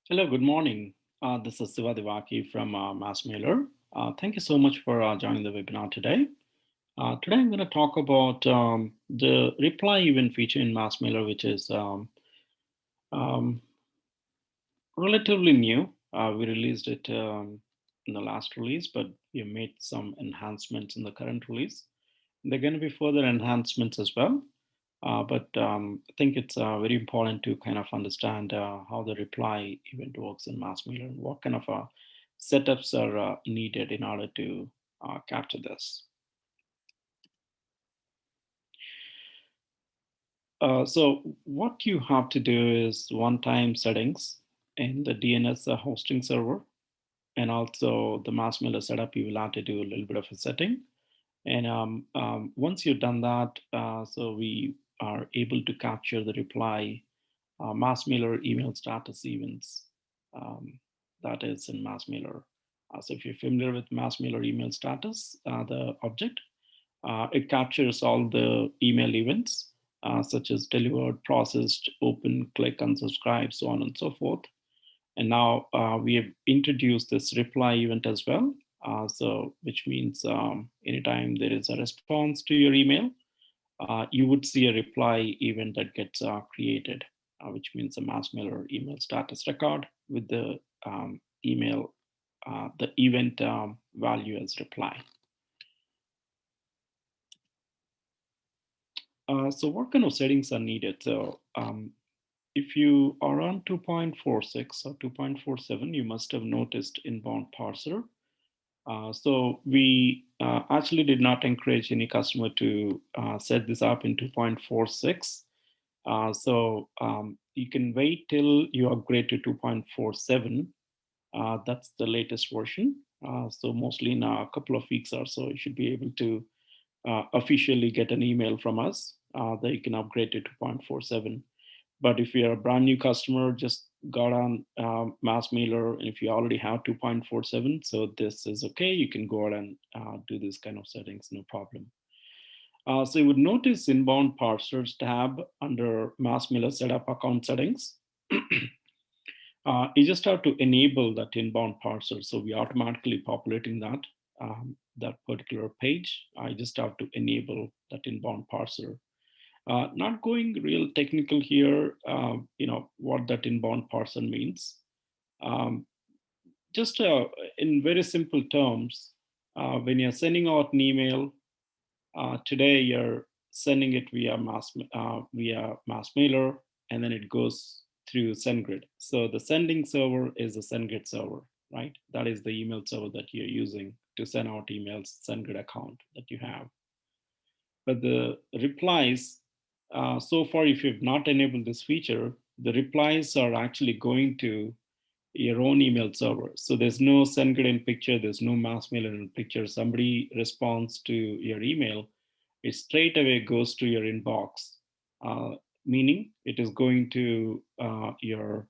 Hello, good morning. This is Siva Devaki from MassMailer. Thank you so much for joining the webinar today. Today I'm going to talk about the reply event feature in MassMailer, which is um, relatively new. We released it in the last release, but we made some enhancements in the current release. There are going to be further enhancements as well. But I think it's very important to kind of understand how the reply event works in MassMailer and what kind of setups are needed in order to capture this. So what you have to do is one-time settings in the DNS hosting server, and also the MassMailer setup. You will have to do a little bit of a setting. And once you've done that, so we are able to capture the reply MassMailer email status events. Um, that is in MassMailer. So if you're familiar with MassMailer email status, the object, it captures all the email events such as delivered, processed, open, click, unsubscribe, so on and so forth. And now we have introduced this reply event as well. So which means anytime there is a response to your email, you would see a reply event that gets created, which means a MassMailer email status record with the email, the event value as reply. So what kind of settings are needed? So if you are on 2.46 or 2.47, you must have noticed inbound parser. So we actually did not encourage any customer to set this up in 2.46. So you can wait till you upgrade to 2.47. That's the latest version. So mostly in a couple of weeks or so, you should be able to officially get an email from us that you can upgrade to 2.47. But if you're a brand new customer, just got on MassMailer, and if you already have 2.47, so this is okay. You can go ahead and do this kind of settings, no problem. So you would notice inbound parsers tab under MassMailer setup account settings. You just have to enable that inbound parser. So we automatically populating that particular page. I just have to enable that inbound parser. Not going real technical here, what that inbound parser means. Um, just in very simple terms, when you're sending out an email, today you're sending it via MassMailer, and then it goes through SendGrid. So the sending server is a SendGrid server, right? That is the email server that you're using to send out emails, SendGrid account that you have. But the replies, so far, if you've not enabled this feature, the replies are actually going to your own email server. So there's no SendGrid in picture, there's no MassMailer in picture. Somebody responds to your email, it straight away goes to your inbox, meaning it is going to your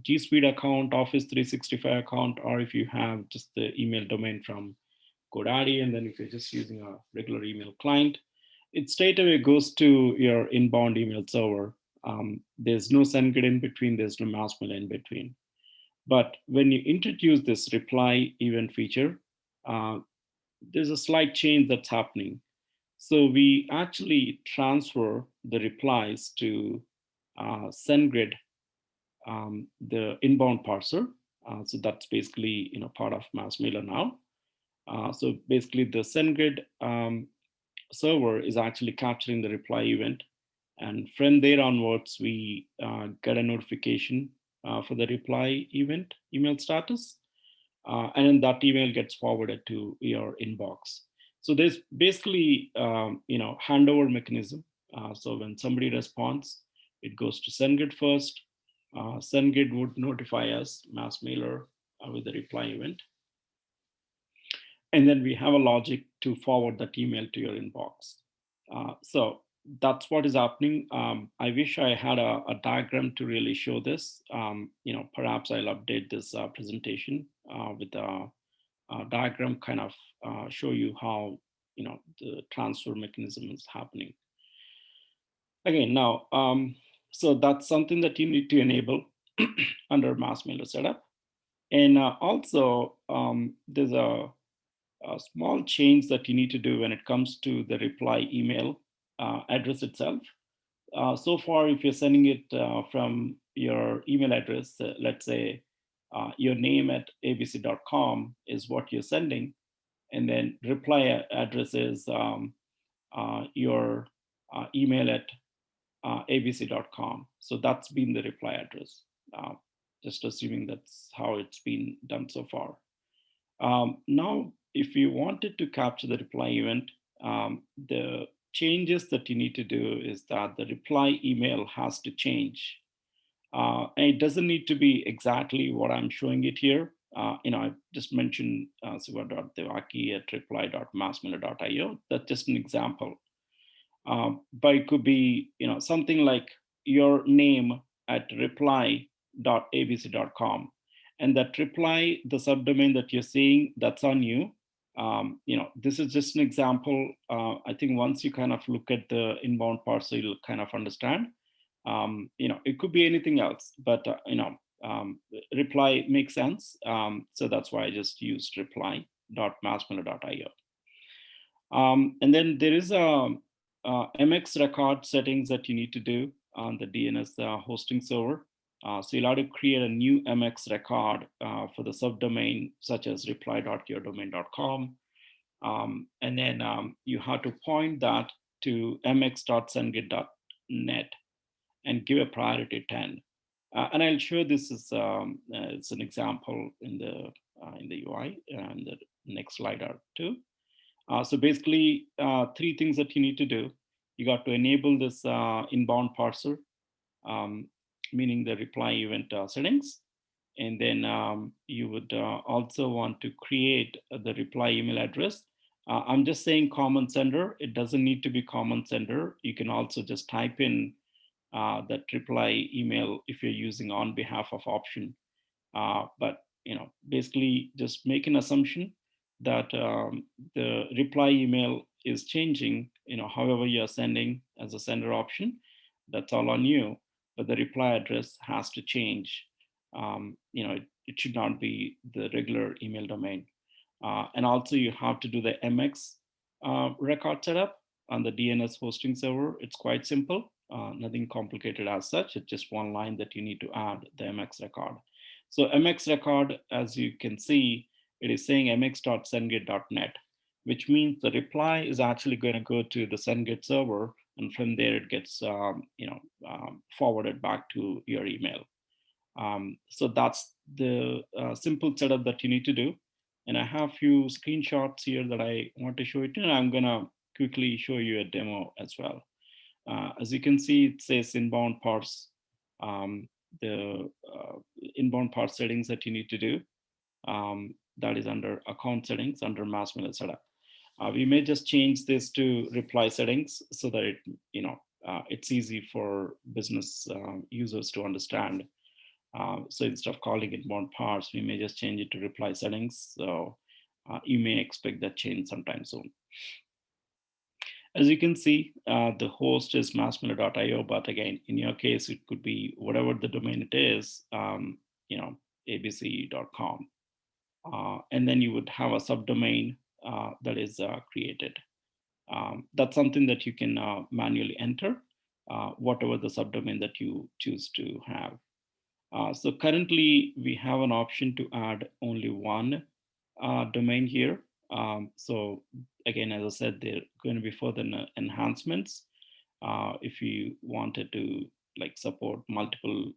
G Suite account, Office 365 account, or if you have just the email domain from GoDaddy, and then if you're just using a regular email client, it straight away goes to your inbound email server. There's no SendGrid in between, there's no MassMailer in between. But when you introduce this reply event feature, uh, there's a slight change that's happening. So we actually transfer the replies to SendGrid, the inbound parser. So that's basically part of MassMailer now. So basically, the SendGrid server is actually capturing the reply event, and from there onwards, we get a notification for the reply event email status, and then that email gets forwarded to your inbox. So there's basically handover mechanism. So when somebody responds, it goes to SendGrid first. SendGrid would notify us, MassMailer, with the reply event, and then we have a logic to forward that email to your inbox. So that's what is happening. I wish I had a diagram to really show this. Perhaps I'll update this presentation with a diagram, kind of show you how the transfer mechanism is happening. Again, now, so that's something that you need to enable. under MassMailer setup. And also, there's a small change that you need to do when it comes to the reply email address itself. So far, if you're sending it from your email address, let's say your name at abc.com is what you're sending, and then reply address is your email at abc.com. So that's been the reply address. Uh, just assuming that's how it's been done so far. Now, if you wanted to capture the reply event, the changes that you need to do is that the reply email has to change. And it doesn't need to be exactly what I'm showing it here. I just mentioned siva.devaki at reply.massmailer.io. That's just an example. But it could be, something like your name at reply.abc.com, and that reply, the subdomain that you're seeing, that's on you. This is just an example. I think once you kind of look at the inbound parser, you'll kind of understand. It could be anything else, but reply makes sense. So that's why I just used reply.massmailer.io. And then there is a MX record settings that you need to do on the DNS hosting server. So you'll have to create a new MX record for the subdomain, such as reply.yourdomain.com. And then you have to point that to mx.sendgrid.net and give a priority 10. And I'll show this as it's an example in the UI and the next slide or two. So basically, three things that you need to do. You got to enable this inbound parser, meaning the reply event settings. And then you would also want to create the reply email address. I'm just saying common sender. It doesn't need to be common sender. You can also just type in that reply email if you're using on behalf of option. But basically just make an assumption that the reply email is changing, however you're sending as a sender option. That's all on you, but the reply address has to change. It should not be the regular email domain. And also you have to do the MX record setup on the DNS hosting server. It's quite simple, nothing complicated as such. It's just one line that you need to add the MX record. So MX record, as you can see, it is saying mx.sendgrid.net, which means the reply is actually going to go to the SendGrid server, and from there it gets forwarded back to your email. So that's the simple setup that you need to do. And I have a few screenshots here that I want to show you, and I'm going to quickly show you a demo as well. As you can see, it says inbound parse, the inbound parse settings that you need to do. That is under account settings under MassMailer setup. We may just change this to reply settings so that it's easy for business users to understand. So instead of calling it inbound parse, we may just change it to reply settings. So you may expect that change sometime soon. As you can see, the host is massmailer.io, but again, in your case, it could be whatever the domain it is, abc.com. And then you would have a subdomain that is created. That's something that you can manually enter, whatever the subdomain that you choose to have. So currently, we have an option to add only one domain here. So again, as I said, there are going to be further enhancements. If you wanted to support multiple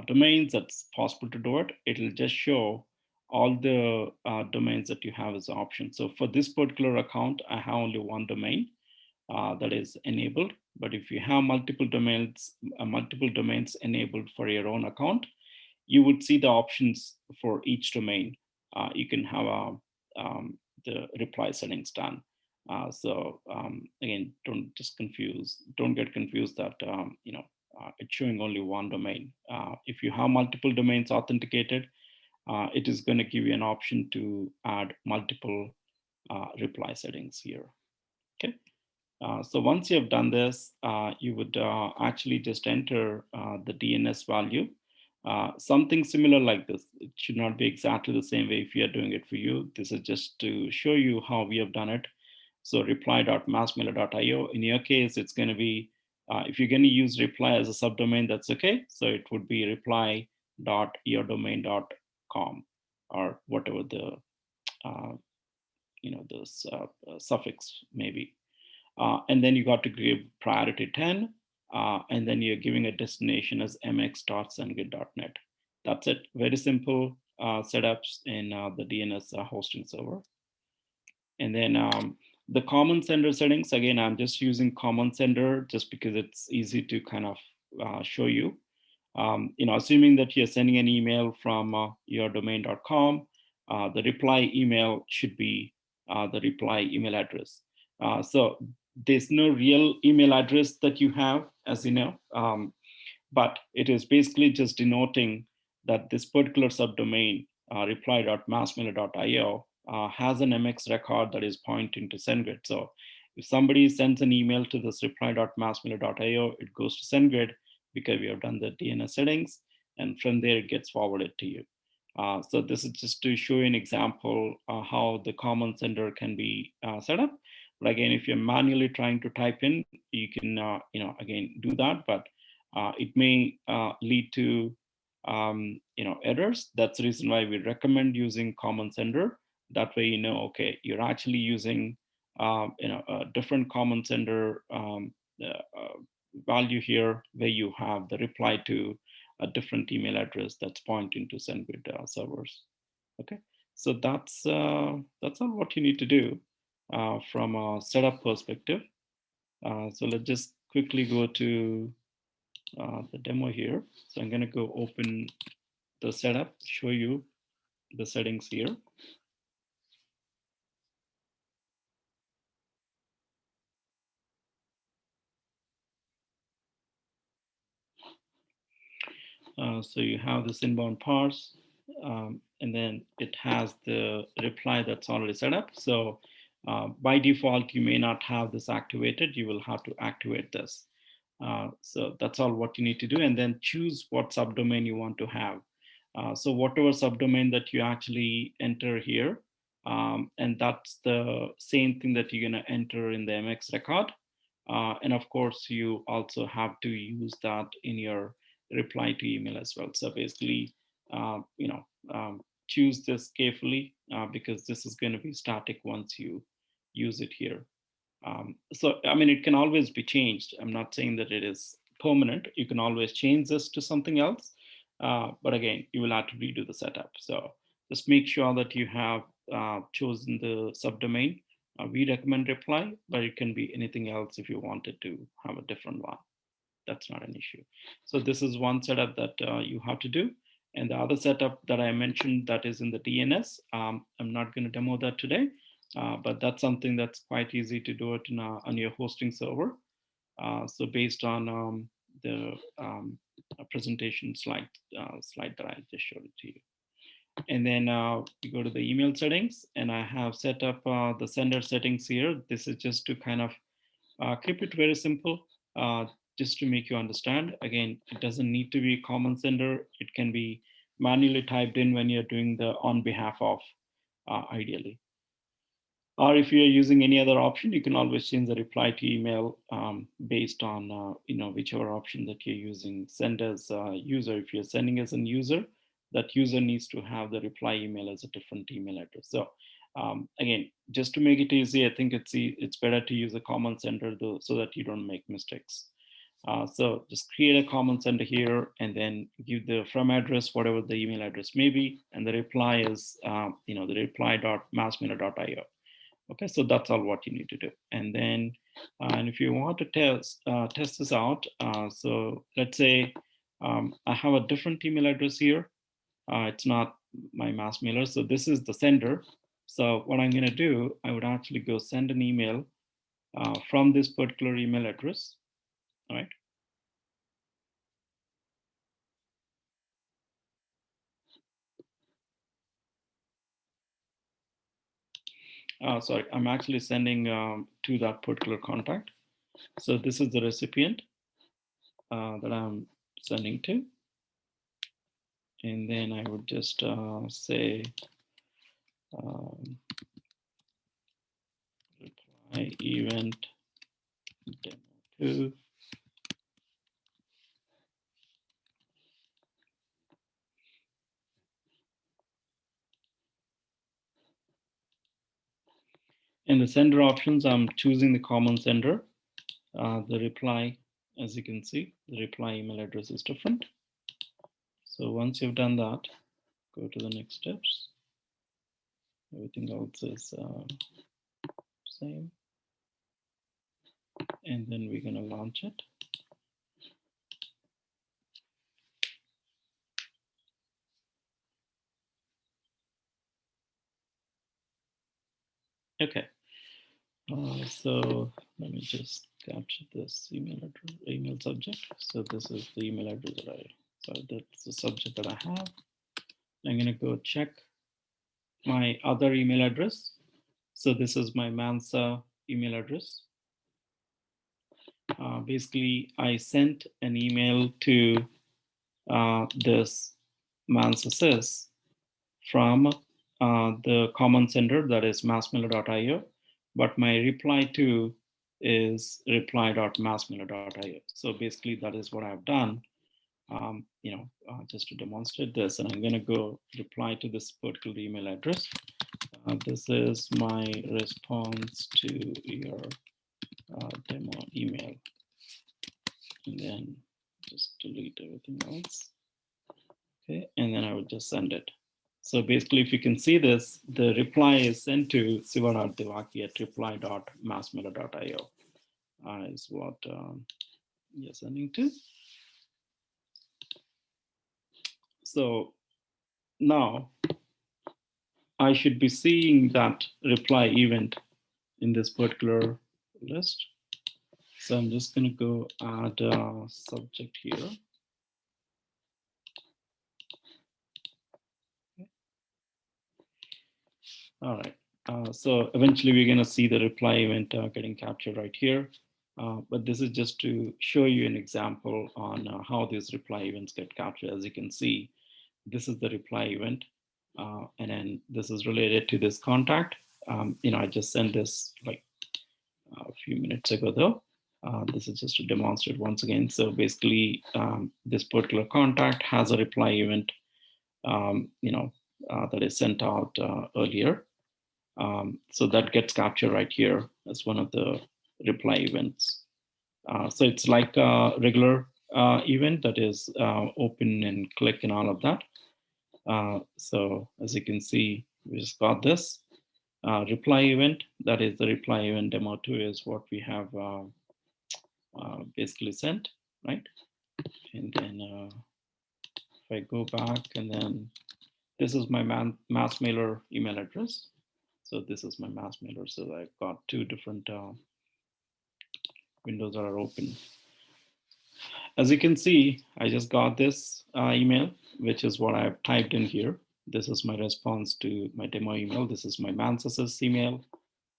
domains, that's possible to do it. It'll just show all the domains that you have as an option. So for this particular account, I have only one domain that is enabled. But if you have multiple domains enabled for your own account, you would see the options for each domain. You can have the reply settings done. Again, don't get confused that it's showing only one domain. If you have multiple domains authenticated, it is going to give you an option to add multiple reply settings here. Okay. So once you have done this, you would actually just enter the DNS value Something similar like this. It should not be exactly the same way if we are doing it for you. This is just to show you how we have done it. So reply.massmailer.io. In your case, it's going to be, if you're going to use reply as a subdomain, that's okay. So it would be reply.yourdomain.com or whatever the, uh, this suffix maybe. And then you got to give priority 10, and then you're giving a destination as mx.sendgrid.net. That's it. Very simple setups in the DNS hosting server. And then the common sender settings, again, I'm just using common sender just because it's easy to kind of show you. Assuming that you're sending an email from yourdomain.com, the reply email should be the reply email address. So there's no real email address that you have, as you know, but it is basically just denoting that this particular subdomain, reply.massmailer.io, has an MX record that is pointing to SendGrid. So if somebody sends an email to this reply.massmailer.io, it goes to SendGrid because we have done the DNS settings, and from there it gets forwarded to you. So this is just to show you an example how the common sender can be set up. But again, if you're manually trying to type in, you can, again, do that, but it may lead to errors. That's the reason why we recommend using common sender. That way, okay, you're actually using a different common sender value here, where you have the reply to a different email address that's pointing to SendGrid servers. Okay, so that's all what you need to do from a setup perspective. So let's just quickly go to the demo here. So I'm going to go open the setup, show you the settings here. So you have this inbound parse, and then it has the reply that's already set up. So by default, you may not have this activated. You will have to activate this. So that's all what you need to do, and then choose what subdomain you want to have. So whatever subdomain that you actually enter here, and that's the same thing that you're going to enter in the MX record. And of course, you also have to use that in your reply to email as well. So basically, choose this carefully because this is going to be static once you use it here. So, I mean, it can always be changed. I'm not saying that it is permanent. You can always change this to something else. But again, you will have to redo the setup. So just make sure that you have chosen the subdomain. We recommend reply, but it can be anything else if you wanted to have a different one. That's not an issue. So this is one setup that you have to do. And the other setup that I mentioned that is in the DNS, I'm not going to demo that today, but that's something that's quite easy to do it on your hosting server. So based on the presentation slide that I just showed it to you. And then we go to the email settings, and I have set up the sender settings here. This is just to kind of keep it very simple, just to make you understand. Again, it doesn't need to be common sender. It can be manually typed in when you're doing the on behalf of, ideally. Or if you're using any other option, you can always change the reply to email based on whichever option that you're using. Send as a user. If you're sending as an user, that user needs to have the reply email as a different email address. So again, just to make it easy, I think it's better to use a common sender though, so that you don't make mistakes. So just create a common sender here, and then give the from address, whatever the email address may be, and the reply is the reply.massmailer.io. Okay, so that's all what you need to do. And then, and if you want to test this out, so let's say I have a different email address here. It's not my mass mailer, so this is the sender. So what I'm going to do, I would actually go send an email from this particular email address. All right. Sorry, I'm actually sending to that particular contact. So this is the recipient that I'm sending to. And then I would just say reply event demo 2. In the sender options, I'm choosing the common sender. The reply, as you can see, the reply email address is different. So once you've done that, go to the next steps. Everything else is same. And then we're going to launch it. Okay. So let me just capture this email address, email subject. So this is the email address that so that's the subject that I have. I'm going to go check my other email address. So this is my Mansa email address. Basically, I sent an email to this Mansa sys from the common sender, that is massmailer.io, but my reply to is reply.massmailer.io. So basically, that is what I've done. Just to demonstrate this, and I'm going to go reply to this particular email address. This is my response to your demo email, and then just delete everything else. Okay, and then I would just send it. So basically, if you can see this, the reply is sent to siva.devaki at reply.massmailer.io is what you're sending to. So now I should be seeing that reply event in this particular list. So I'm just going to go add a subject here. All right. So eventually we're going to see the reply event getting captured right here. But this is just to show you an example on how these reply events get captured. As you can see, this is the reply event. And then this is related to this contact. I just sent this like a few minutes ago though. This is just to demonstrate once again. So basically, this particular contact has a reply event, that is sent out earlier. So that gets captured right here as one of the reply events. So it's like a regular event that is open and click and all of that. So as you can see, we just got this reply event. That is the reply event demo 2 is what we have basically sent, right? And then if I go back, and then this is my MassMailer email address. So this is my MassMailer. So I've got two different windows that are open. As you can see, I just got this email, which is what I've typed in here. This is my response to my demo email. This is my Mansys email,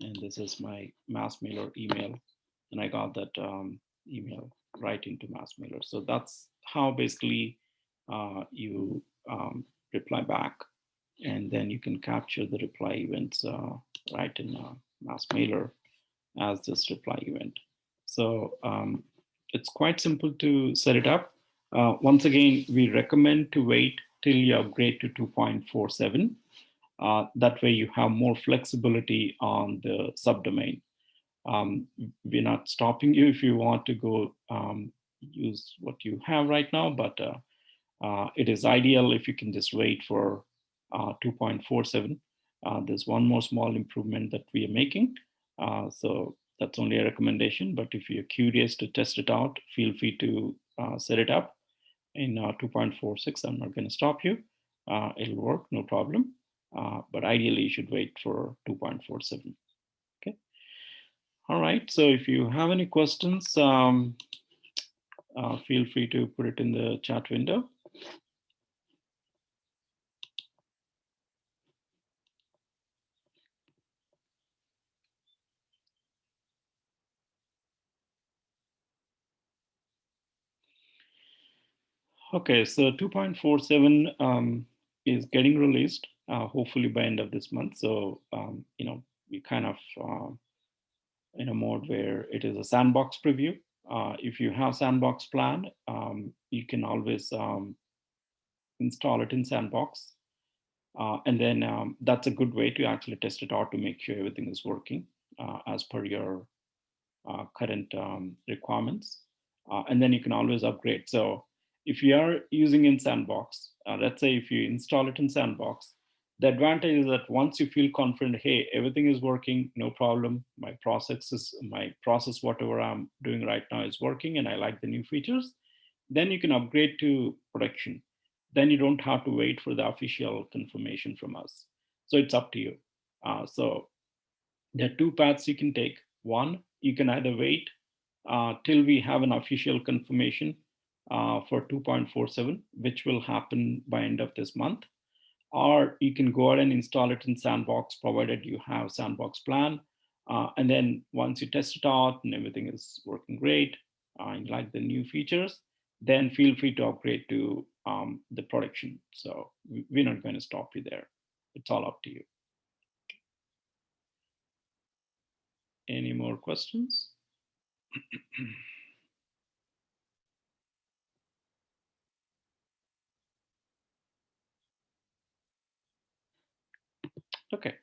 and this is my MassMailer email. And I got that email right into MassMailer. So that's how basically you reply back, and then you can capture the reply events right in MassMailer as this reply event. So it's quite simple to set it up. Once again, we recommend to wait till you upgrade to 2.47. That way you have more flexibility on the subdomain. We're not stopping you if you want to go use what you have right now, but it is ideal if you can just wait for 2.47. There's one more small improvement that we are making. So that's only a recommendation, but if you're curious to test it out, feel free to set it up in 2.46. I'm not going to stop you. It'll work, no problem. But ideally, you should wait for 2.47. Okay. All right. So if you have any questions, feel free to put it in the chat window. Okay, so 2.47 is getting released, hopefully by end of this month. So, we kind of in a mode where it is a sandbox preview. If you have sandbox plan, you can always install it in sandbox. And then that's a good way to actually test it out to make sure everything is working as per your current requirements. And then you can always upgrade. So if you are using in Sandbox, let's say if you install it in Sandbox, the advantage is that once you feel confident, hey, everything is working, no problem. My process, whatever I'm doing right now is working and I like the new features, then you can upgrade to production. Then you don't have to wait for the official confirmation from us. So it's up to you. So there are two paths you can take. One, you can either wait till we have an official confirmation for 2.47, which will happen by end of this month, or you can go ahead and install it in Sandbox, provided you have Sandbox plan. And then once you test it out and everything is working great, and you like the new features, then feel free to upgrade to the production. So we're not going to stop you there. It's all up to you. Any more questions? Okay.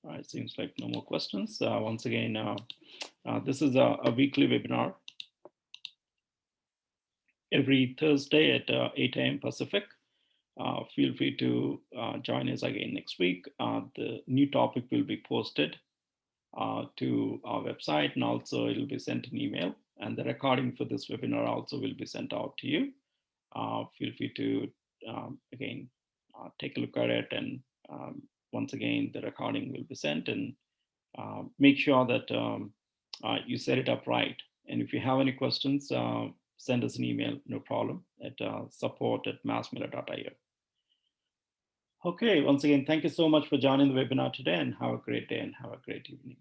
It seems like no more questions. Once again, this is a weekly webinar every Thursday at 8 a.m. Pacific. Feel free to join us again next week. The new topic will be posted to our website, and also it will be sent an email. And the recording for this webinar also will be sent out to you. Feel free to, again, take a look at it. And once again, the recording will be sent, and make sure that you set it up right. And if you have any questions, send us an email, no problem, at support@massmailer.io. Okay, once again, thank you so much for joining the webinar today, and have a great day and have a great evening.